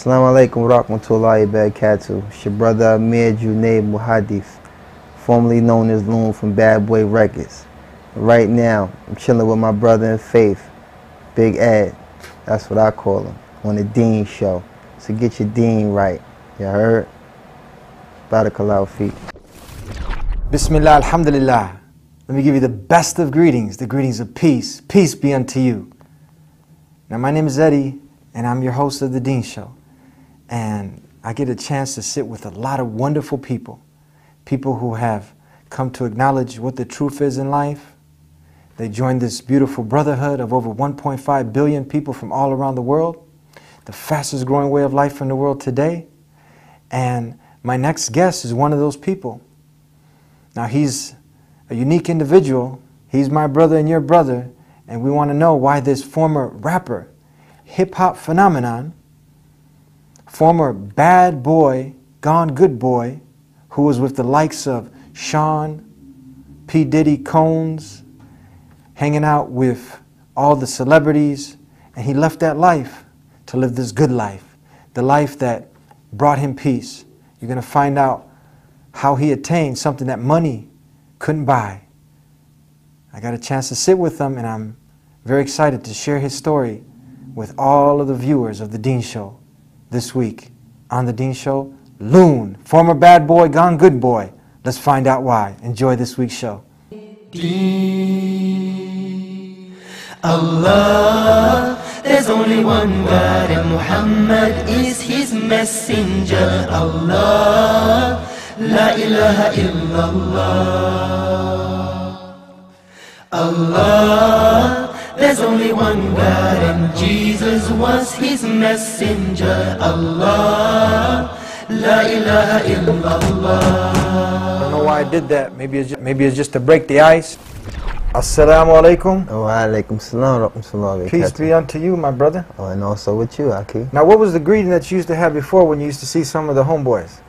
Assalamu alaikum wa rahmatullahi wa barakatuh. It's your brother Amir Junaid Muhadith, formerly known as LOON from Bad Boy Records. Right now, I'm chilling with my brother in faith, Big Ed. That's what I call him, on the Dean Show. So get your Dean right. You heard? Barakallahu feet. Bismillah, alhamdulillah. Let me give you the best of greetings, the greetings of peace. Peace be unto you. Now, my name is Eddie, and I'm your host of the Dean Show. And I get a chance to sit with a lot of wonderful people. People who have come to acknowledge what the truth is in life. They joined this beautiful brotherhood of over 1.5 billion people from all around the world. The fastest growing way of life in the world today. And my next guest is one of those people. Now, he's a unique individual. He's my brother and your brother. And we want to know why this former rapper, hip-hop phenomenon, former bad boy, gone good boy, who was with the likes of Sean, P. Diddy, Combs, hanging out with all the celebrities, and he left that life to live this good life, the life that brought him peace. You're going to find out how he attained something that money couldn't buy. I got a chance to sit with him, and I'm very excited to share his story with all of the viewers of the Dean Show this week. On the Dean Show, LOON, former bad boy, gone good boy. Let's find out why. Enjoy this week's show. Allah, there's only one God and Muhammad is his messenger. Allah, la ilaha illallah. Allah, there's only one God and Jesus was his messenger. Allah, la ilaha illallah. I don't know why I did that. Maybe it's just to break the ice. Assalamu alaikum. Wa alaikum salam wa rahmatullahi wa barakatuh. Peace be unto you, my brother. Oh, and also with you, Aki. Now, what was the greeting that you used to have before when you used to see some of the homeboys?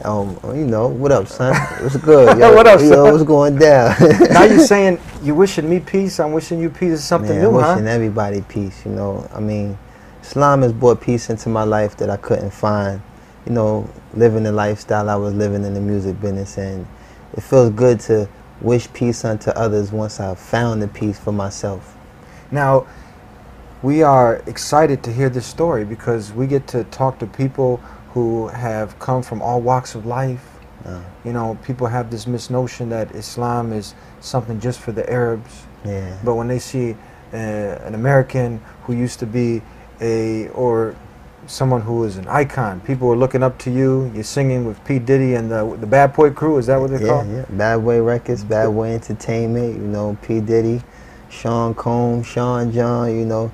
You know, what up, son? What's good? Yo, what up, son? Yo, what's going down? Now you're saying you wishing me peace, I'm wishing you peace is something new, I'm huh? wishing everybody peace, you know. I mean, Islam has brought peace into my life that I couldn't find, you know, living the lifestyle I was living in the music business. And it feels good to wish peace unto others once I've found the peace for myself. Now, we are excited to hear this story because we get to talk to people who have come from all walks of life. You know, people have this misnotion that Islam is something just for the Arabs. Yeah. But when they see an American who used to be or someone who is an icon, people are looking up to you. You're singing with P. Diddy and the Bad Boy Crew. Is that what they're called? Yeah, Bad Boy Records, Bad Boy Entertainment. You know, P. Diddy, Sean Combs, Sean John. You know,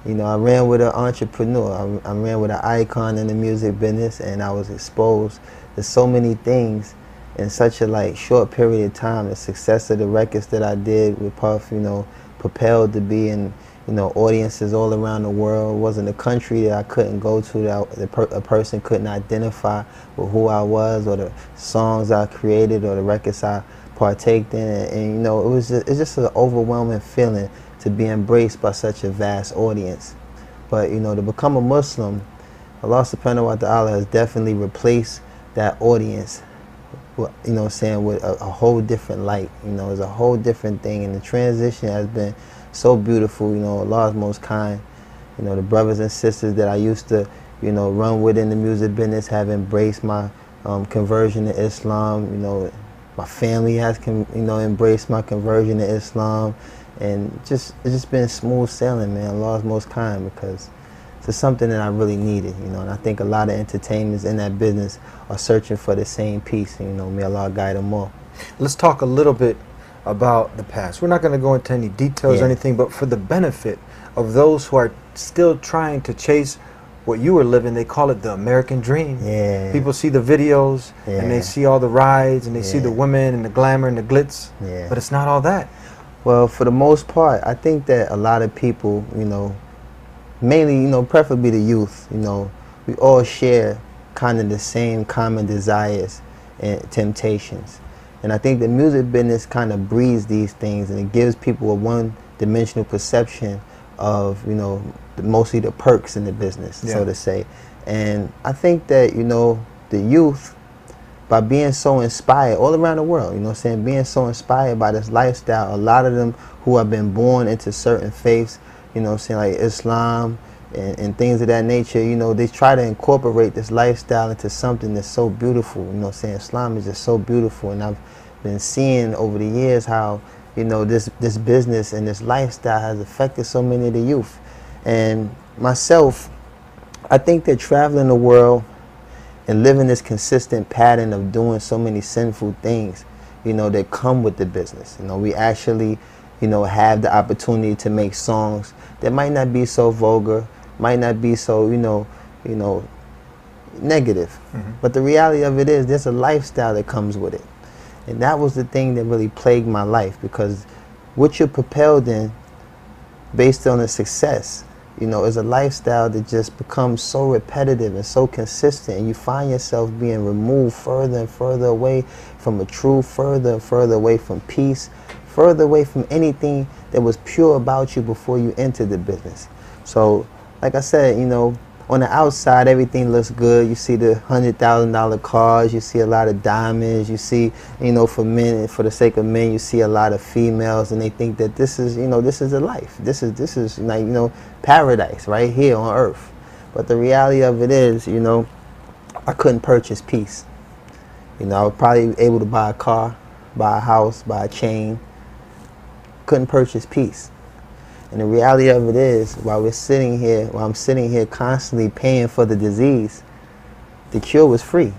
I ran with an entrepreneur. I ran with an icon in the music business, and I was exposed to so many things in such a short period of time. The success of the records that I did with Puff, you know, propelled to be in, you know, audiences all around the world. It wasn't a country that I couldn't go to that a person couldn't identify with who I was, or the songs I created, or the records I partaked in. And you know, it's just an overwhelming feeling to be embraced by such a vast audience. But you know, to become a Muslim, Allah subhanahu wa ta'ala has definitely replaced that audience, you know, saying with a whole different light. You know, it's a whole different thing, and the transition has been so beautiful. You know, Allah's most kind. You know, the brothers and sisters that I used to, you know, run with in the music business have embraced my conversion to Islam. You know, my family has, you know, embraced my conversion to Islam. And it's just been smooth sailing, man. Allah's most kind, because it's something that I really needed, you know. And I think a lot of entertainers in that business are searching for the same peace. And, you know, may Allah guide them all. Let's talk a little bit about the past. We're not going to go into any details or anything, but for the benefit of those who are still trying to chase what you were living, they call it the American dream. Yeah. People see the videos and they see all the rides and they see the women and the glamour and the glitz, but it's not all that. Well, for the most part, I think that a lot of people, you know, mainly, you know, preferably the youth, you know, we all share kind of the same common desires and temptations. And I think the music business kind of breeds these things, and it gives people a one-dimensional perception of, you know, mostly the perks in the business, Yeah. so to say. And I think that, you know, the youth, by being so inspired all around the world, you know what I'm saying, being so inspired by this lifestyle, a lot of them who have been born into certain faiths, you know what I'm saying, like Islam and things of that nature, you know, they try to incorporate this lifestyle into something that's so beautiful, you know what I'm saying. Islam is just so beautiful, and I've been seeing over the years how, you know, this business and this lifestyle has affected so many of the youth. And myself, I think that traveling the world and living this consistent pattern of doing so many sinful things, you know, that come with the business. You know, we actually, you know, have the opportunity to make songs that might not be so vulgar, might not be so, you know, negative. Mm-hmm. But the reality of it is there's a lifestyle that comes with it. And that was the thing that really plagued my life, because what you're propelled in based on the success, you know, is a lifestyle that just becomes so repetitive and so consistent, and you find yourself being removed further and further away from a truth, further and further away from peace, further away from anything that was pure about you before you entered the business. So, like I said, you know, on the outside, everything looks good. You see the $100,000 cars. You see a lot of diamonds. You see, you know, for men, for the sake of men, you see a lot of females, and they think that this is, you know, this is a life. This is like, you know, paradise right here on earth. But the reality of it is, you know, I couldn't purchase peace. You know, I was probably able to buy a car, buy a house, buy a chain. Couldn't purchase peace. And the reality of it is, while I'm sitting here constantly paying for the disease, the cure was free.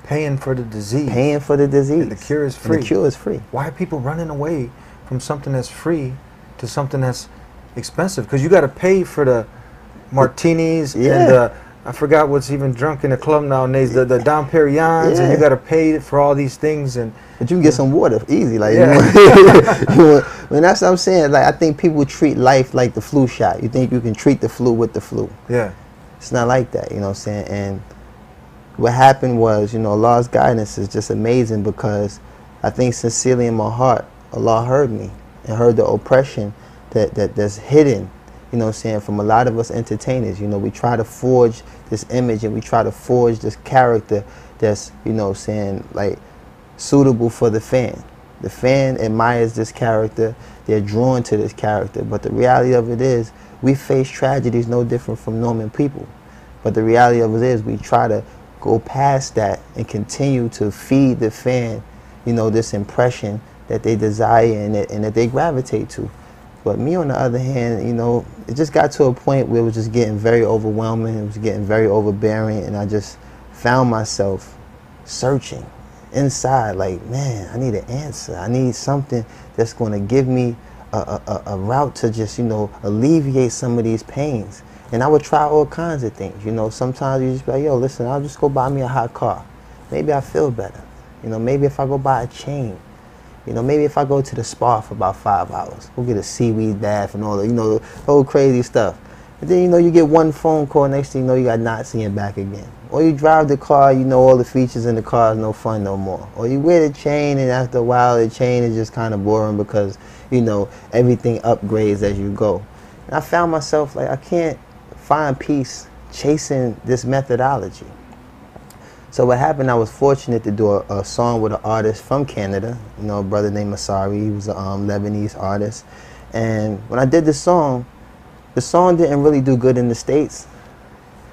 Paying for the disease. Paying for the disease. And the cure is free. And the cure is free. Why are people running away from something that's free to something that's expensive? Because you got to pay for the martinis and the, I forgot what's even drunk in the club nowadays, the Dom Perignons, and you got to pay for all these things. And but you can get some water easy, like yeah. When that's what I'm saying. Like, I think people treat life like the flu shot. You think you can treat the flu with the flu? Yeah, it's not like that. You know what I'm saying? And what happened was, you know, Allah's guidance is just amazing, because I think sincerely in my heart, Allah heard me and heard the oppression that's hidden. You know what I'm saying, from a lot of us entertainers. You know, we try to forge this image and we try to forge this character that's, you know what I'm saying, like, suitable for the fan. The fan admires this character, they're drawn to this character, but the reality of it is we face tragedies no different from normal people. But the reality of it is we try to go past that and continue to feed the fan, you know, this impression that they desire and that they gravitate to. But me, on the other hand, you know, it just got to a point where it was just getting very overwhelming, it was getting very overbearing, and I just found myself searching inside, like, man, I need an answer. I need something that's going to give me a route to just, you know, alleviate some of these pains. And I would try all kinds of things. You know, sometimes you just be like, yo, listen, I'll just go buy me a hot car. Maybe I feel better. You know, maybe if I go buy a chain. You know, maybe if I go to the spa for about 5 hours, go get a seaweed bath and all the, you know, the whole crazy stuff. And then, you know, you get one phone call, next thing you know, you got knots in your back again. Or you drive the car, you know all the features in the car is no fun no more. Or you wear the chain, and after a while the chain is just kind of boring because, you know, everything upgrades as you go. And I found myself like, I can't find peace chasing this methodology. So what happened, I was fortunate to do a song with an artist from Canada, you know, a brother named Masari. He was a Lebanese artist. And when I did the song didn't really do good in the States,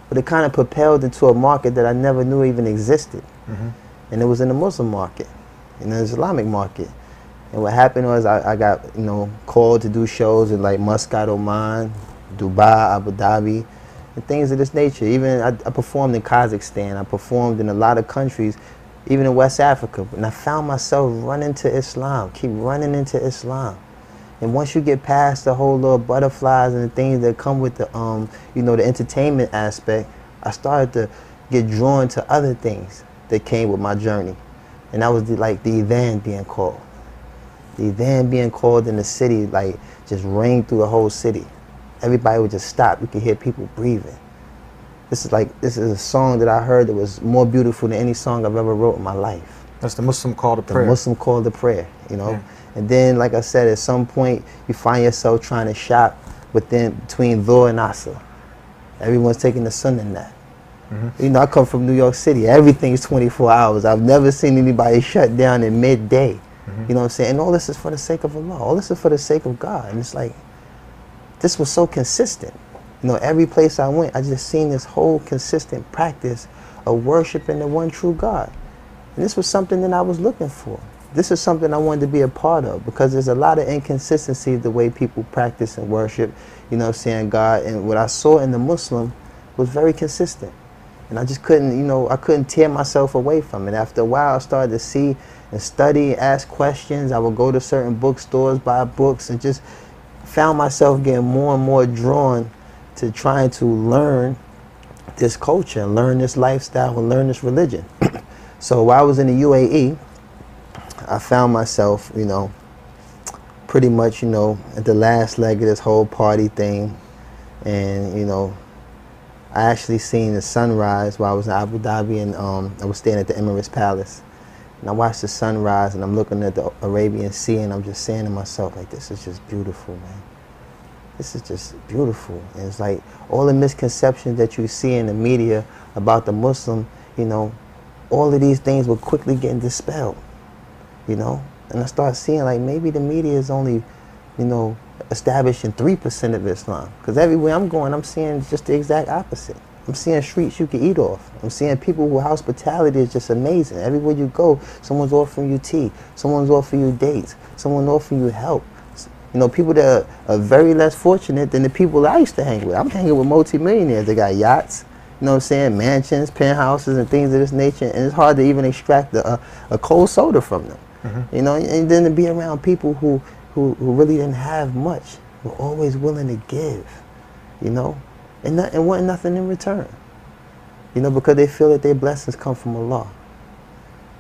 but it kind of propelled into a market that I never knew even existed. Mm-hmm. And it was in the Muslim market, in the Islamic market. And what happened was I got, you know, called to do shows in like Muscat, Oman, Dubai, Abu Dhabi, and things of this nature. Even I performed in Kazakhstan. I performed in a lot of countries, even in West Africa. And I found myself running to Islam, keep running into Islam. And once you get past the whole little butterflies and the things that come with the, you know, the entertainment aspect, I started to get drawn to other things that came with my journey. And that was like the adhan being called. The adhan being called in the city, like, just rang through the whole city. Everybody would just stop. You could hear people breathing. This is a song that I heard that was more beautiful than any song I've ever wrote in my life. That's the Muslim call to prayer. The Muslim call to prayer, you know. Yeah. And then, like I said, at some point you find yourself trying to shop between Dhuhr and Asr. Everyone's taking the Sunnah nap. You know, I come from New York City. Everything is 24 hours. I've never seen anybody shut down in midday. You know what I'm saying? And all this is for the sake of Allah. All this is for the sake of God. And it's like, this was so consistent. You know, every place I went, I just seen this whole consistent practice of worshiping the one true God. And this was something that I was looking for. This is something I wanted to be a part of, because there's a lot of inconsistency the way people practice and worship, you know what I'm saying, God. And what I saw in the Muslim was very consistent. And I just couldn't, you know, I couldn't tear myself away from it. After a while, I started to see and study, ask questions. I would go to certain bookstores, buy books, and just found myself getting more and more drawn to trying to learn this culture, and learn this lifestyle, and learn this religion. So while I was in the UAE, I found myself, you know, pretty much, you know, at the last leg of this whole party thing. And, you know, I actually seen the sunrise while I was in Abu Dhabi, and I was staying at the Emirates Palace. And I watched the sunrise, and I'm looking at the Arabian Sea, and I'm just saying to myself, like, this is just beautiful, man. This is just beautiful. And it's like all the misconceptions that you see in the media about the Muslim, you know, all of these things were quickly getting dispelled, you know. And I started seeing, like, maybe the media is only, you know, establishing 3% of Islam. Because everywhere I'm going, I'm seeing just the exact opposite. I'm seeing streets you can eat off. I'm seeing people whose hospitality is just amazing. Everywhere you go, someone's offering you tea, someone's offering you dates, someone's offering you help. You know, people that are very less fortunate than the people I used to hang with. I'm hanging with multimillionaires. They got yachts, you know what I'm saying, mansions, penthouses, and things of this nature. And it's hard to even extract a cold soda from them. You know, and then to be around people who really didn't have much, were always willing to give, you know, and want nothing in return, you know, because they feel that their blessings come from Allah.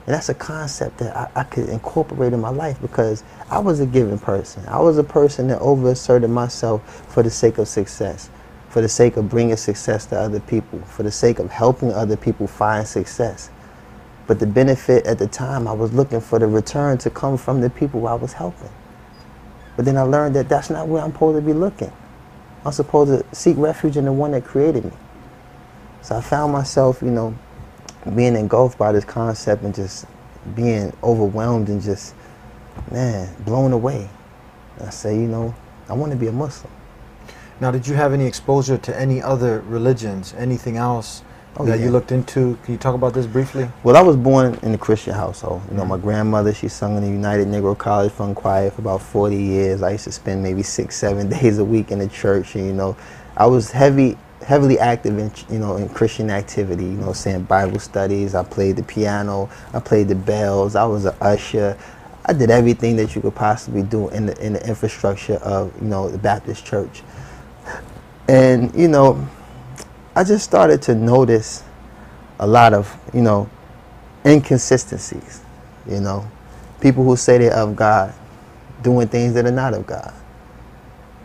And that's a concept that I could incorporate in my life, because I was a giving person. I was a person that overasserted myself for the sake of success, for the sake of bringing success to other people, for the sake of helping other people find success. But the benefit at the time, I was looking for the return to come from the people I was helping. But then I learned that that's not where I'm supposed to be looking. I'm supposed to seek refuge in the one that created me. So I found myself, you know, being engulfed by this concept and just being overwhelmed and just, man, blown away. And I say, you know, I want to be a Muslim. Now, did you have any exposure to any other religions, anything else that you looked into? Can you talk about this briefly? Well, I was born in a Christian household. You know, my grandmother, she sung in the United Negro College Fund Choir for about 40 years. I used to spend maybe 6-7 days a week in the church. And, you know, I was heavily active in, you know, in Christian activity, you know, saying Bible studies. I played the piano. I played the bells. I was an usher. I did everything that you could possibly do in the infrastructure of, you know, the Baptist church. And, you know, I just started to notice a lot of, you know, inconsistencies, you know. People who say they're of God doing things that are not of God.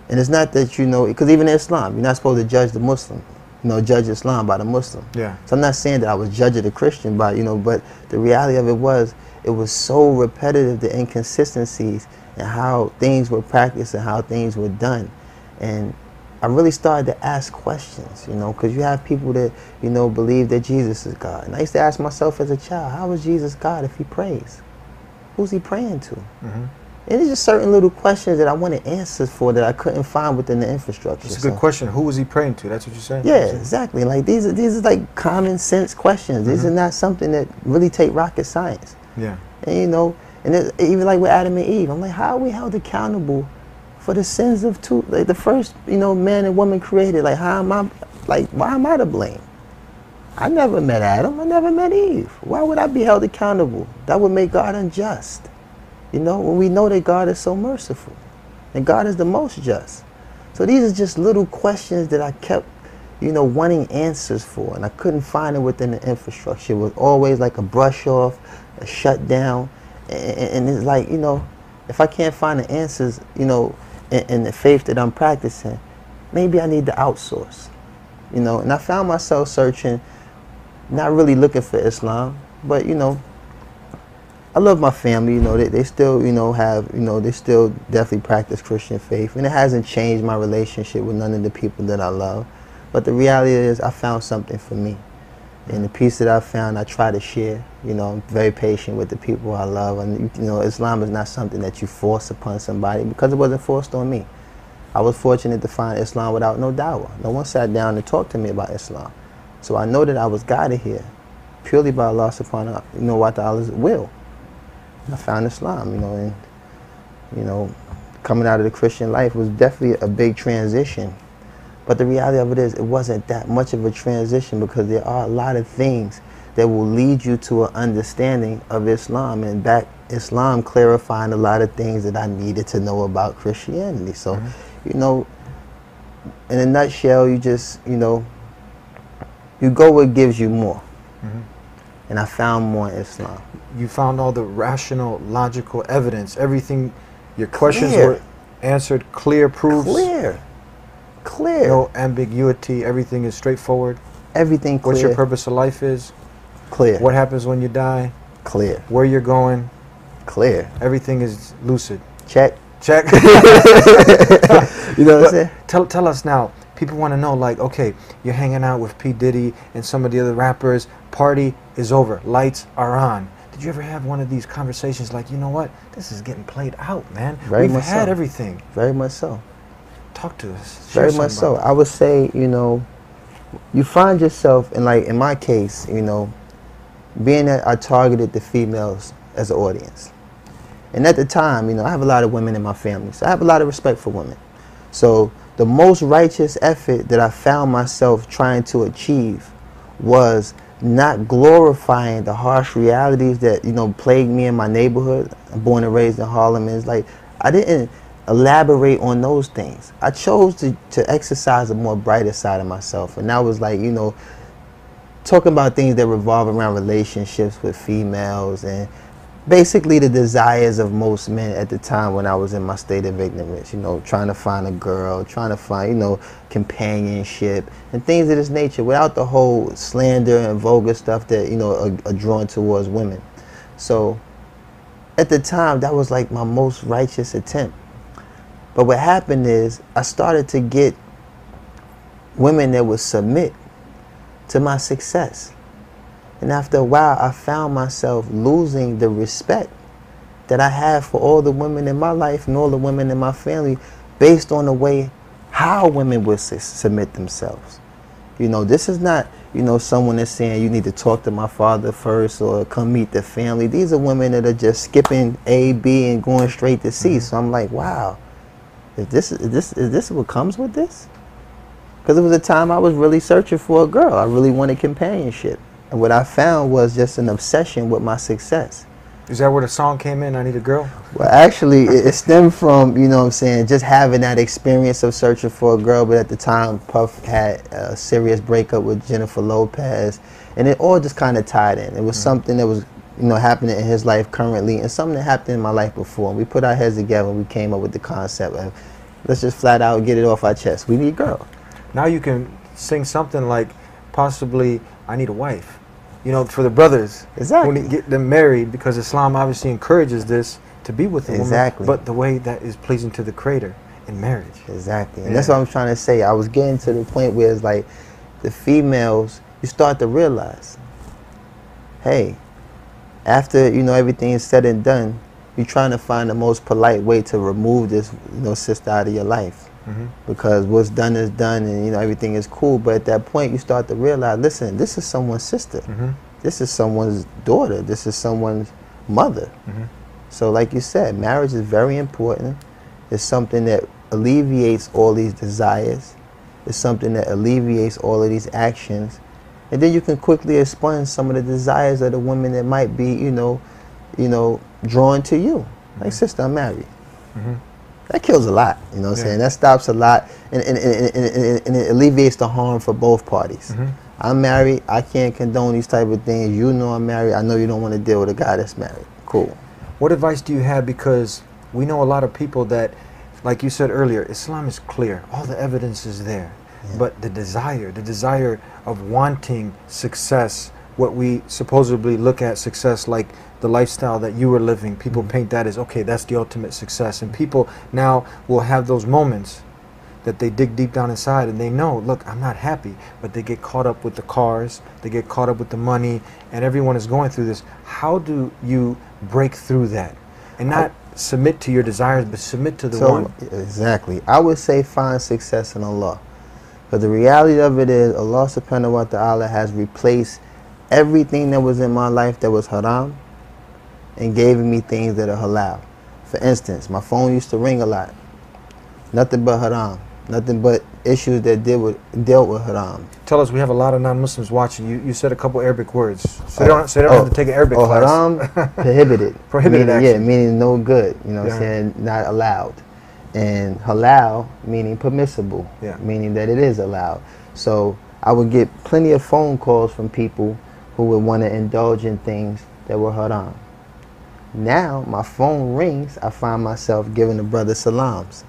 And it's not that, you know, because even in Islam, you're not supposed to judge the Muslim, you know, judge Islam by the Muslim. Yeah. So I'm not saying that I was judging the Christian by, you know, but the reality of it was so repetitive, the inconsistencies and how things were practiced and how things were done. And I really started to ask questions, you know, because you have people that, you know, believe that Jesus is God. And I used to ask myself as a child, how is Jesus God if he prays? Who's he praying to? And it's just certain little questions that I wanted answers for that I couldn't find within the infrastructure. It's a good question. Who was he praying to? That's what you're saying? Yeah, exactly. Like these are like common sense questions. These are not something that really take rocket science. Yeah. And you know, and even like with Adam and Eve, I'm like, how are we held accountable for the sins of like the first, you know, man and woman created? Like, how am I, like, why am I to blame? I never met Adam. I never met Eve. Why would I be held accountable? That would make God unjust. You know, when we know that God is so merciful and God is the most just. So these are just little questions that I kept, you know, wanting answers for, and I couldn't find it within the infrastructure. It was always like a brush off, a shutdown, and it's like, you know, if I can't find the answers, you know, in the faith that I'm practicing, maybe I need to outsource, you know. And I found myself searching, not really looking for Islam, but, you know, I love my family. You know, they still, you know, have, you know, they still definitely practice Christian faith, and it hasn't changed my relationship with none of the people that I love. But the reality is, I found something for me, and the peace that I found, I try to share. You know, I'm very patient with the people I love, and you know, Islam is not something that you force upon somebody, because it wasn't forced on me. I was fortunate to find Islam without no dawah. No one sat down and talked to me about Islam, so I know that I was guided here purely by Allah subhanahu wa ta'ala's will. I found Islam, you know, and, you know, coming out of the Christian life was definitely a big transition. But the reality of it is, it wasn't that much of a transition, because there are a lot of things that will lead you to an understanding of Islam, and that Islam clarifying a lot of things that I needed to know about Christianity. So, you know, in a nutshell, you just, you know, you go where it gives you more. And I found more in Islam. You found all the rational, logical evidence. Everything, your questions were answered, clear proofs. Clear. No ambiguity. Everything is straightforward. Everything clear. What your purpose of life is. Clear. What happens when you die. Clear. Where you're going. Clear. Everything is lucid. Check. Check. You know what I'm saying? Tell us now. People want to know, like, okay, you're hanging out with P. Diddy and some of the other rappers. Party is over. Lights are on. Did you ever have one of these conversations like, you know what? This is getting played out, man. We've had everything. Very much so. Talk to us. Very much so. I would say, you know, you find yourself, and like in my case, you know, being that I targeted the females as an audience. And at the time, you know, I have a lot of women in my family, so I have a lot of respect for women. So the most righteous effort that I found myself trying to achieve was not glorifying the harsh realities that, you know, plagued me in my neighborhood. I'm born and raised in Harlem, and it's like, I didn't elaborate on those things. I chose to exercise a more brighter side of myself, and that was like, you know, talking about things that revolve around relationships with females, and basically the desires of most men at the time when I was in my state of ignorance, you know, trying to find a girl, trying to find, you know, companionship and things of this nature, without the whole slander and vulgar stuff that, you know, are drawn towards women. So at the time, that was like my most righteous attempt. But what happened is, I started to get women that would submit to my success. And after a while, I found myself losing the respect that I have for all the women in my life and all the women in my family, based on the way how women would submit themselves. You know, this is not, you know, someone that's saying you need to talk to my father first or come meet the family. These are women that are just skipping A, B, and going straight to C. So I'm like, wow, is this what comes with this? Because it was a time I was really searching for a girl. I really wanted companionship. And what I found was just an obsession with my success. Is that where the song came in, I Need a Girl? Well, actually, it stemmed from, you know what I'm saying, just having that experience of searching for a girl. But at the time, Puff had a serious breakup with Jennifer Lopez. And it all just kind of tied in. It was something that was, you know, happening in his life currently, and something that happened in my life before. And we put our heads together and we came up with the concept of, let's just flat out get it off our chest. We need a girl. Now you can sing something like, possibly, I Need a Wife. You know, for the brothers. Exactly. When get them married, because Islam obviously encourages this, to be with a woman, but the way that is pleasing to the Creator in marriage. Exactly. And that's what I'm trying to say. I was getting to the point where it's like, the females, you start to realize, hey, after, you know, everything is said and done, you're trying to find the most polite way to remove this, you know, sister out of your life. Because what's done is done, and, you know, everything is cool. But at that point, you start to realize, listen, this is someone's sister. This is someone's daughter. This is someone's mother. So like you said, marriage is very important. It's something that alleviates all these desires. It's something that alleviates all of these actions. And then you can quickly expunge some of the desires of the women that might be, you know, drawn to you. Like, sister, I'm married. That kills a lot, you know what I'm saying? That stops a lot, and it alleviates the harm for both parties. I'm married, I can't condone these type of things. You know I'm married, I know you don't want to deal with a guy that's married. Cool. What advice do you have? Because we know a lot of people that, like you said earlier, Islam is clear. All the evidence is there. But the desire of wanting success, what we supposedly look at success, like the lifestyle that you were living. People paint that as, okay, that's the ultimate success. And people now will have those moments that they dig deep down inside and they know, look, I'm not happy, but they get caught up with the cars, they get caught up with the money, and everyone is going through this. How do you break through that and not submit to your desires, but submit to the one? Exactly. I would say find success in Allah. But the reality of it is, Allah subhanahu wa ta'ala has replaced everything that was in my life that was haram and gave me things that are halal. For instance, my phone used to ring a lot. Nothing but haram. Nothing but issues that dealt with haram. Tell us, we have a lot of non-Muslims watching. You said a couple Arabic words. So they don't have to take an Arabic class. Haram, prohibited. Prohibited, meaning, actually. Yeah, meaning no good. You know what I'm saying? Not allowed. And halal, meaning permissible. Yeah. Meaning that it is allowed. So I would get plenty of phone calls from people who would want to indulge in things that were haram. Now, my phone rings, I find myself giving the brother salams.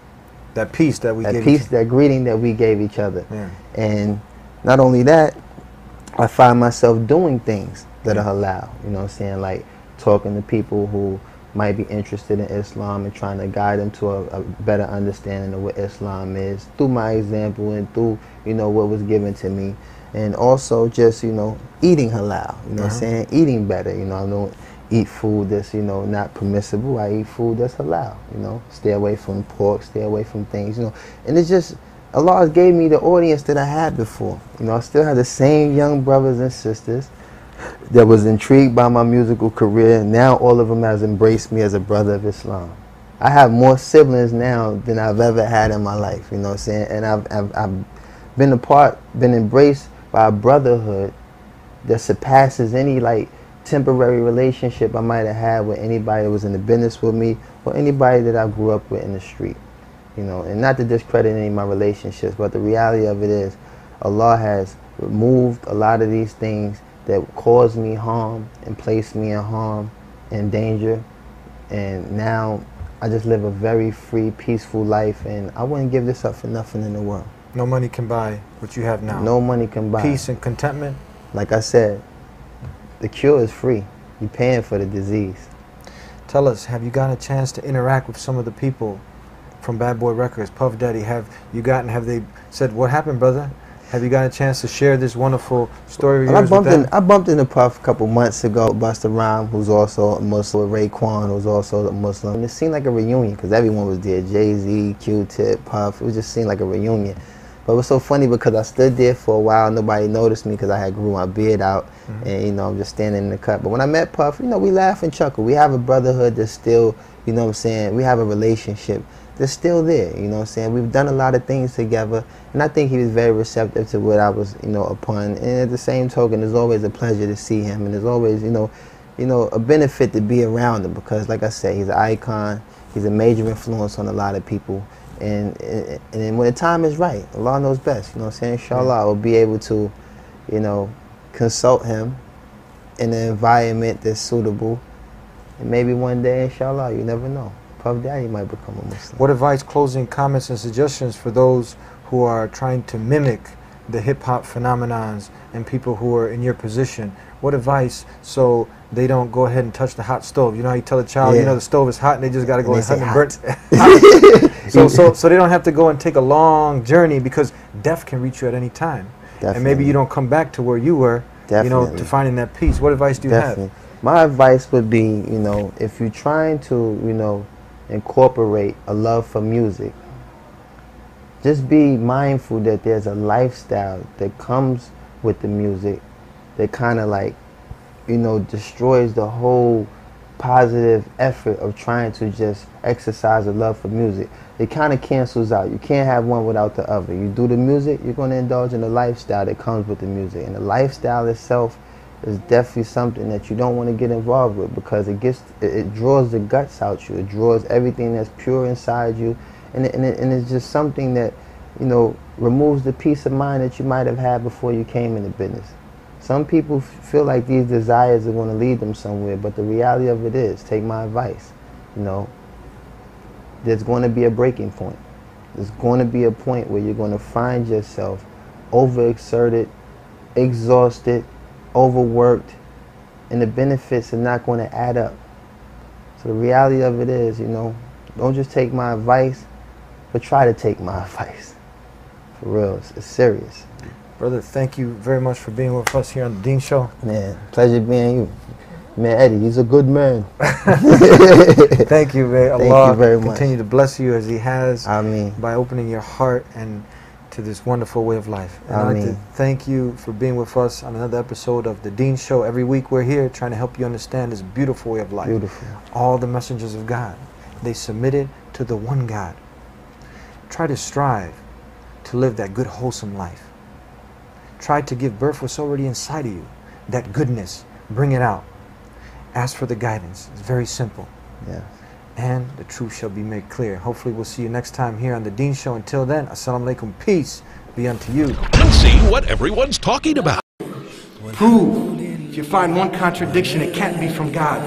That peace that we gave That peace, that greeting that we gave each other. Yeah. And not only that, I find myself doing things that are halal. You know what I'm saying? Like talking to people who might be interested in Islam and trying to guide them to a better understanding of what Islam is through my example and through, you know, what was given to me. And also just, you know, eating halal. You know what I'm saying? Eating better. You know, I don't eat food that's, you know, not permissible. I eat food that's halal, you know. Stay away from pork, stay away from things, you know. And it's just, Allah gave me the audience that I had before. You know, I still have the same young brothers and sisters that was intrigued by my musical career. Now all of them has embraced me as a brother of Islam. I have more siblings now than I've ever had in my life, you know what I'm saying? And I've been embraced by a brotherhood that surpasses any, like, temporary relationship I might have had with anybody that was in the business with me or anybody that I grew up with in the street. You know, and not to discredit any of my relationships, but the reality of it is Allah has removed a lot of these things that caused me harm and placed me in harm and danger, and now I just live a very free, peaceful life, and I wouldn't give this up for nothing in the world. No money can buy what you have now. No money can buy. Peace and contentment. Like I said, the cure is free. You're paying for the disease. Tell us, have you gotten a chance to interact with some of the people from Bad Boy Records, Puff Daddy? Have they said, what happened, brother? Have you gotten a chance to share this wonderful story of yours with them? I bumped into Puff a couple months ago. Busta Rhymes, who's also a Muslim, Raekwon, who's also a Muslim. And it seemed like a reunion because everyone was there. Jay-Z, Q-Tip, Puff. It just seemed like a reunion. But it was so funny because I stood there for a while. Nobody noticed me because I had grew my beard out. And, you know, I'm just standing in the cut. But when I met Puff, you know, we laugh and chuckle. We have a brotherhood that's still, you know what I'm saying, we have a relationship that's still there, you know what I'm saying. We've done a lot of things together. And I think he was very receptive to what I was, you know, upon. And at the same token, it's always a pleasure to see him. And it's always, you know, a benefit to be around him because, like I said, he's an icon. He's a major influence on a lot of people. And when the time is right, Allah knows best, you know what I'm saying? Inshallah, I will be able to, you know, consult him in an environment that's suitable. And maybe one day, inshallah, you never know, Puff Daddy might become a Muslim. What advice, closing comments, and suggestions for those who are trying to mimic the hip-hop phenomenons and people who are in your position? What advice so they don't go ahead and touch the hot stove? You know how you tell a child, you know, the stove is hot and they just got to go and hunt and burn it. So they don't have to go and take a long journey because death can reach you at any time. Definitely. And maybe you don't come back to where you were, you know, to finding that peace. What advice do you have? My advice would be, you know, if you're trying to, you know, incorporate a love for music, just be mindful that there's a lifestyle that comes with the music that kind of, like, you know, destroys the whole positive effort of trying to just exercise a love for music. It kind of cancels out. You can't have one without the other. You do the music, you're going to indulge in the lifestyle that comes with the music. And the lifestyle itself is definitely something that you don't want to get involved with because it draws the guts out you. It draws everything that's pure inside you. And it's just something that, you know, removes the peace of mind that you might have had before you came into business. Some people feel like these desires are going to lead them somewhere, but the reality of it is, take my advice, you know, there's going to be a breaking point. There's going to be a point where you're going to find yourself overexerted, exhausted, overworked, and the benefits are not going to add up. So the reality of it is, you know, don't just take my advice, but try to take my advice. For real, it's serious. Brother, thank you very much for being with us here on the Dean Show. Man, pleasure being you. Man, Eddie, he's a good man. Thank you, man. Allah you very much. continue to bless you as He has Ameen. by opening your heart and to this wonderful way of life. And I'd like to Ameen. thank you for being with us on another episode of the Dean Show. Every week we're here trying to help you understand this beautiful way of life. Beautiful. All the messengers of God, they submitted to the one God. Try to strive to live that good, wholesome life. Try to give birth what's already inside of you, that goodness. Bring it out. Ask for the guidance. It's very simple. Yeah. And the truth shall be made clear. Hopefully we'll see you next time here on the Dean Show. Until then, assalamu alaikum, peace be unto you. And see what everyone's talking about. Prove. If you find one contradiction, it can't be from God.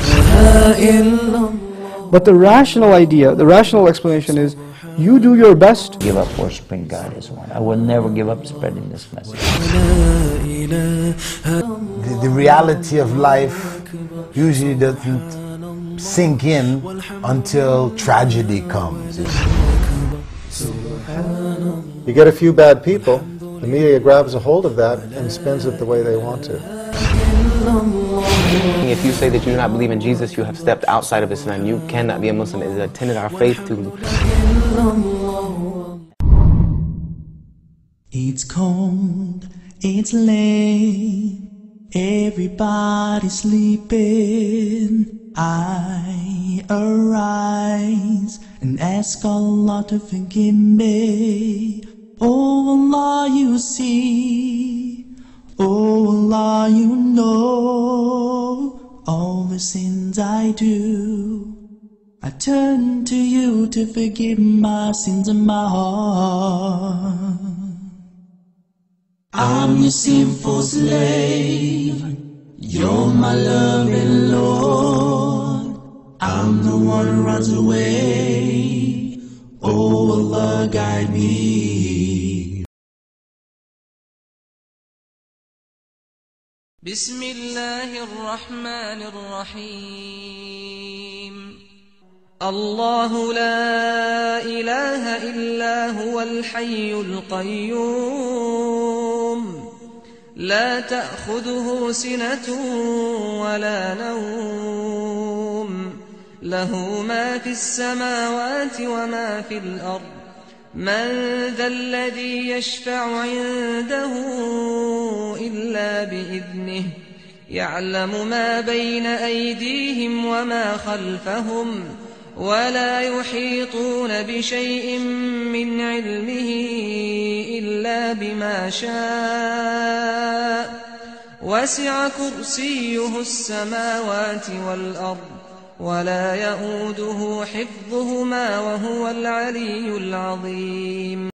But the rational idea, the rational explanation is, you do your best. Give up worshiping God as one. I will never give up spreading this message. The reality of life usually doesn't sink in until tragedy comes. You get a few bad people, the media grabs a hold of that and spins it the way they want to. If you say that you do not believe in Jesus, you have stepped outside of Islam. You cannot be a Muslim. It is a tenet of our faith to... It's cold, it's late, everybody's sleeping. I arise and ask Allah to forgive me. Oh Allah, you see, oh Allah, you know all the sins I do. I turn to you to forgive my sins in my heart. I'm your sinful slave, you're my loving Lord. I'm the one who runs away, oh Allah, guide me. Bismillahirrahmanirrahim. الله لا إله إلا هو الحي القيوم لا تأخذه سنة ولا نوم له ما في السماوات وما في الأرض من ذا الذي يشفع عنده إلا بإذنه يعلم ما بين أيديهم وما خلفهم ولا يحيطون بشيء من علمه إلا بما شاء وسع كرسيه السماوات والأرض ولا يؤوده حفظهما وهو العلي العظيم